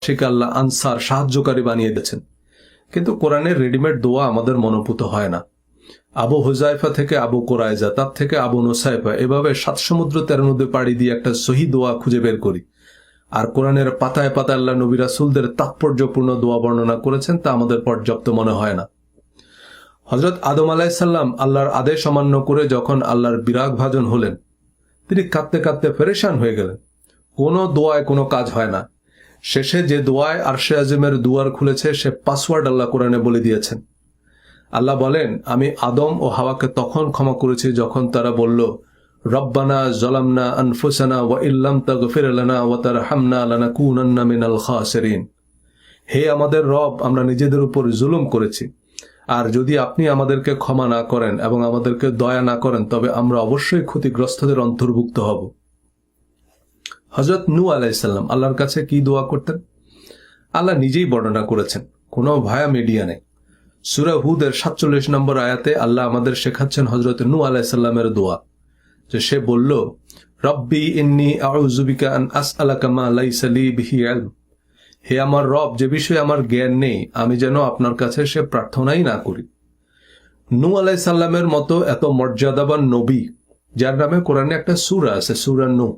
সেকে আল্লাহ আনসার সাহায্যকারী বানিয়ে দিয়েছেন। কিন্তু কোরআনের রেডিমেড দোয়া আমাদের মনোভূত হয় না। আবু হুজাইফা থেকে আবু কোরাইজা, তার থেকে আবু নুসাইফা, এভাবে 7 সমুদ্র 13 নদী পাড়ি দিয়ে একটা সহি দোয়া খুঁজে বের করি। আর কোরআনের পাতায় পাতায় আল্লাহ নবী রাসূলদের তাৎপর্যপূর্ণ দোয়া বর্ণনা করেছেন, তা আমাদের পর্যাপ্ত মনে হয় না। হযরত আদম আলাইহিসসালাম আল্লাহর আদেশ অমান্য করে যখন আল্লাহর বিরাগ ভাজন হলেন, তিনি কাঁদতে কাঁদতে পেরেশান হয়ে গেলেন। কোনো দোয়ায় কোনো কাজ হয় না। শেষে যে দোয়ায় আরশে আজিমের দুয়ার খুলেছে, সে পাসওয়ার্ড আল্লাহ কোরআনে বলে দিয়েছেন। আল্লাহ বলেন, আমি আদম ও হাওয়াকে তখন ক্ষমা করেছি যখন তারা বলল, রব্বানা যালামনা আনফুসানা ওয়া ইল্লাম তাগফির লানা ওয়া তারহামনা লানাকুনান্না মিনাল খাসিরিন। হে আমাদের রব, আমরা নিজেদের উপর জুলুম করেছি, আর যদি আপনি আমাদেরকে ক্ষমা না করেন এবং আমাদেরকে দয়া না করেন, তবে আমরা অবশ্যই ক্ষতিগ্রস্তদের অন্তর্ভুক্ত হব। হযরত নূহ আলাইহিস সালাম আল্লাহর কাছে কি দোয়া করতেন? আল্লাহ নিজেই বর্ণনা করেছেন, কোনো ভায়া মিডিয়া নেই। সূরা হুদের 47 নম্বর আয়াতে আল্লাহ আমাদের শেখাচ্ছেন হযরত নূহ আলাইহিস সালামের দোয়া, যে সে বলল, রব্বি ইন্নী আউযু বিকা আন আসআলাকা মা লাইসা লি বিহি ইলম। হে আমার রব, যে বিষয়ে আমার জ্ঞান নেই, আমি যেন আপনার কাছে সে প্রার্থনাই না করি। নূহ আলাইহিস সালামের মতো এত মর্যাদাবান নবী, যার নামে কোরআনে একটা সূরা আছে, সূরা নূহ,